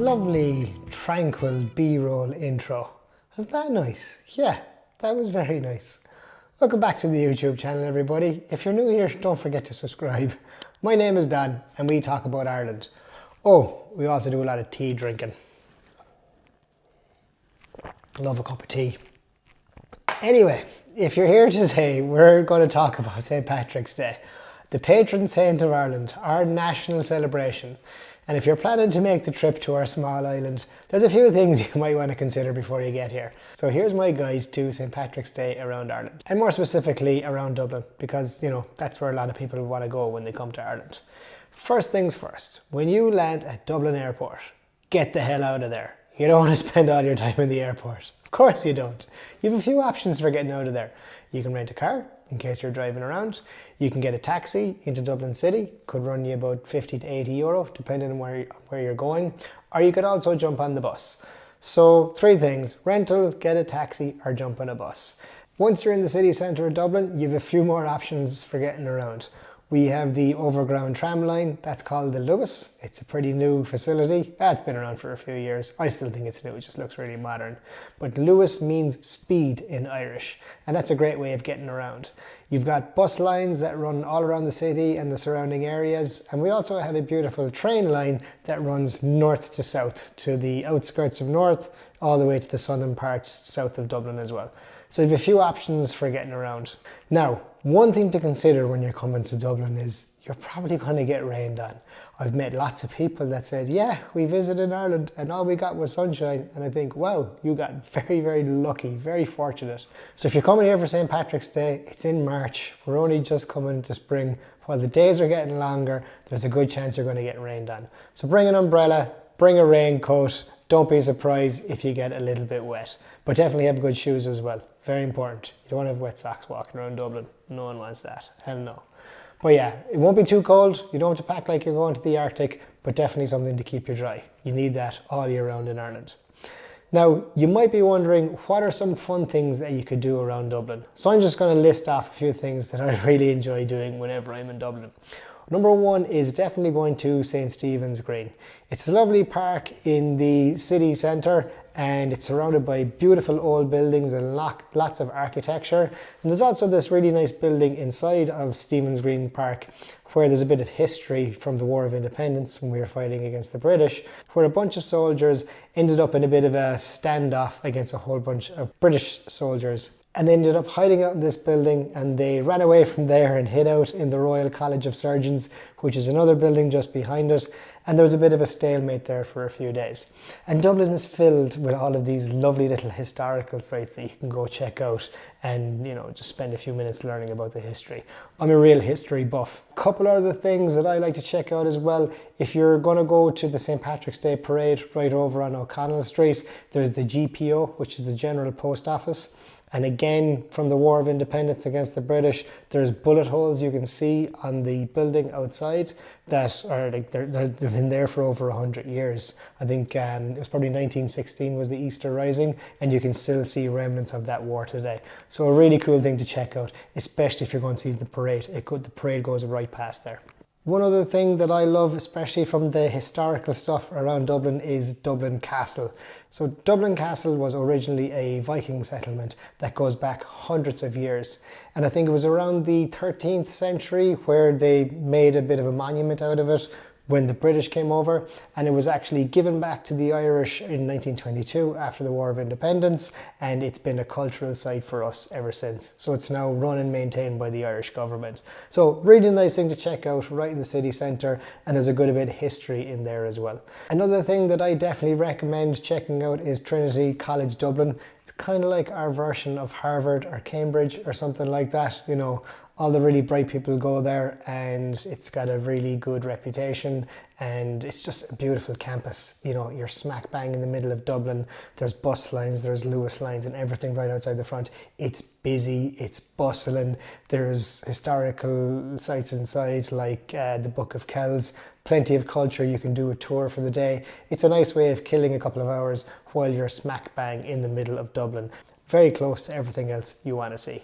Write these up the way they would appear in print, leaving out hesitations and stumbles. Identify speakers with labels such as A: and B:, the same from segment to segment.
A: lovely, tranquil B-roll intro. Was that nice? Yeah, that was very nice. Welcome back to the YouTube channel, everybody. If you're new here, don't forget to subscribe. My name is Dan, and we talk about Ireland. Oh, we also do a lot of tea drinking. Love a cup of tea. Anyway, if you're here today, we're going to talk about St. Patrick's Day, the patron saint of Ireland, our national celebration. And if you're planning to make the trip to our small island, there's a few things you might want to consider before you get here. So here's my guide to St. Patrick's Day around Ireland, and more specifically around Dublin, because that's where a lot of people want to go when they come to Ireland. First things first, when you land at Dublin Airport, get the hell out of there. You don't want to spend all your time in the airport. Of course you don't. You have a few options for getting out of there. You can rent a car in case you're driving around. You can get a taxi into Dublin City. Could run you about 50 to 80 euro, depending on where you're going. Or you could also jump on the bus. So 3 things: rental, get a taxi, or jump on a bus. Once you're in the city centre of Dublin, you have a few more options for getting around. We have the overground tram line, that's called the Luas. It's a pretty new facility. It's been around for a few years. I still think it's new, it just looks really modern. But Luas means speed in Irish, and that's a great way of getting around. You've got bus lines that run all around the city and the surrounding areas, and we also have a beautiful train line that runs north to south, to the outskirts of north, all the way to the southern parts south of Dublin as well. So you have a few options for getting around. Now, one thing to consider when you're coming to Dublin is you're probably going to get rained on. I've met lots of people that said, yeah, we visited Ireland and all we got was sunshine. And I think, wow, you got very, very lucky, very fortunate. So if you're coming here for St. Patrick's Day, it's in March. We're only just coming to spring. While the days are getting longer, there's a good chance you're going to get rained on. So bring an umbrella, bring a raincoat. Don't be surprised if you get a little bit wet. But definitely have good shoes as well. Very important. You don't want to have wet socks walking around Dublin. No one wants that. Hell no. But yeah, it won't be too cold. You don't have to pack like you're going to the Arctic, but definitely something to keep you dry. You need that all year round in Ireland. Now, you might be wondering, what are some fun things that you could do around Dublin? So I'm just going to list off a few things that I really enjoy doing whenever I'm in Dublin. Number 1 is definitely going to St. Stephen's Green. It's a lovely park in the city centre, and it's surrounded by beautiful old buildings and lots of architecture. And there's also this really nice building inside of Stephen's Green Park where there's a bit of history from the War of Independence when we were fighting against the British, where a bunch of soldiers ended up in a bit of a standoff against a whole bunch of British soldiers. And they ended up hiding out in this building, and they ran away from there and hid out in the Royal College of Surgeons, which is another building just behind it. And there was a bit of a stalemate there for a few days. And Dublin is filled with all of these lovely little historical sites that you can go check out and, just spend a few minutes learning about the history. I'm a real history buff. A couple other things that I like to check out as well. If you're going to go to the St. Patrick's Day parade right over on O'Connell Street, there's the GPO, which is the General Post Office. And again, from the War of Independence against the British, there's bullet holes you can see on the building outside that are they've been there for over 100 years. I think it was probably 1916 was the Easter Rising, and you can still see remnants of that war today. So a really cool thing to check out, especially if you're going to see the parade. The parade goes right past there. One other thing that I love, especially from the historical stuff around Dublin, is Dublin Castle. So Dublin Castle was originally a Viking settlement that goes back hundreds of years. And I think it was around the 13th century where they made a bit of a monument out of it when the British came over, and it was actually given back to the Irish in 1922 after the War of Independence, and it's been a cultural site for us ever since. So it's now run and maintained by the Irish government. So really nice thing to check out right in the city centre, and there's a good bit of history in there as well. Another thing that I definitely recommend checking out is Trinity College Dublin. It's kind of like our version of Harvard or Cambridge or something like that, all the really bright people go there, and it's got a really good reputation, and it's just a beautiful campus. You're smack bang in the middle of Dublin. There's bus lines, there's Luas lines and everything right outside the front. It's busy, it's bustling. There's historical sites inside like the Book of Kells. Plenty of culture. You can do a tour for the day. It's a nice way of killing a couple of hours while you're smack bang in the middle of Dublin. Very close to everything else you want to see.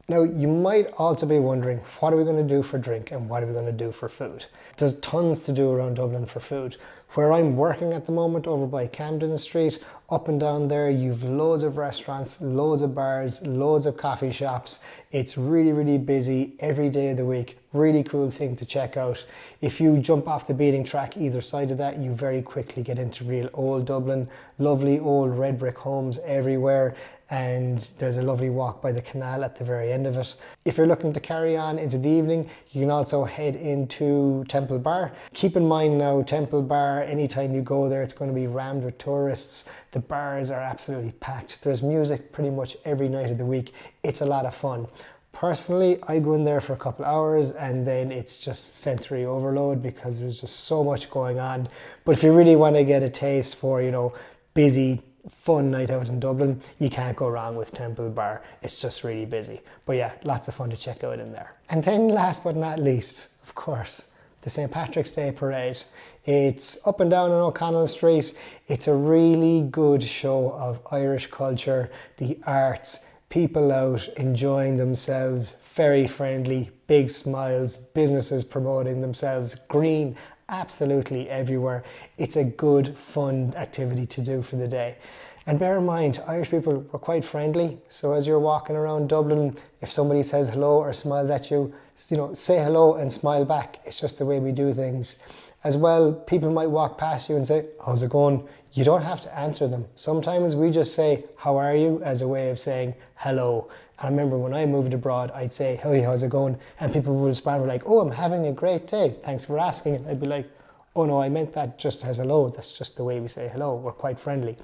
A: Now, you might also be wondering, what are we going to do for drink and what are we going to do for food? There's tons to do around Dublin for food. Where I'm working at the moment, over by Camden Street, up and down there, you've loads of restaurants, loads of bars, loads of coffee shops. It's really, really busy every day of the week. Really cool thing to check out. If you jump off the beating track either side of that, you very quickly get into real old Dublin. Lovely old red brick homes everywhere, and there's a lovely walk by the canal at the very end of it. If you're looking to carry on into the evening, you can also head into Temple Bar. Keep in mind now, Temple Bar, anytime you go there, it's going to be rammed with tourists. The bars are absolutely packed. There's music pretty much every night of the week. It's a lot of fun. Personally, I go in there for a couple of hours and then it's just sensory overload because there's just so much going on. But if you really want to get a taste for, busy, fun night out in Dublin, you can't go wrong with Temple Bar. It's just really busy. But yeah, lots of fun to check out in there. And then last but not least, of course, the St. Patrick's Day Parade. It's up and down on O'Connell Street. It's a really good show of Irish culture, the arts, people out enjoying themselves, very friendly, big smiles, businesses promoting themselves, green absolutely everywhere. It's a good, fun activity to do for the day. And bear in mind, Irish people were quite friendly. So as you're walking around Dublin, if somebody says hello or smiles at you, say hello and smile back. It's just the way we do things. As well, people might walk past you and say, how's it going? You don't have to answer them. Sometimes we just say, how are you? As a way of saying hello. I remember when I moved abroad, I'd say, hey, how's it going? And people would respond like, oh, I'm having a great day. Thanks for asking. And I'd be like, oh no, I meant that just as hello. That's just the way we say hello. We're quite friendly.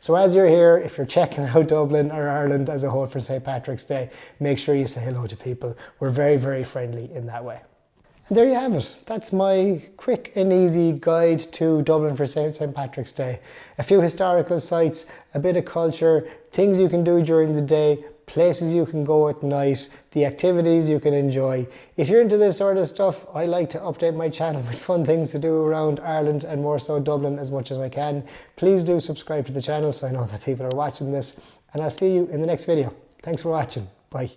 A: So as you're here, if you're checking out Dublin or Ireland as a whole for St. Patrick's Day, make sure you say hello to people. We're very, very friendly in that way. And there you have it. That's my quick and easy guide to Dublin for St. Patrick's Day. A few historical sites, a bit of culture, things you can do during the day, places you can go at night, the activities you can enjoy. If you're into this sort of stuff, I like to update my channel with fun things to do around Ireland and more so Dublin as much as I can. Please do subscribe to the channel so I know that people are watching this, and I'll see you in the next video. Thanks for watching. Bye.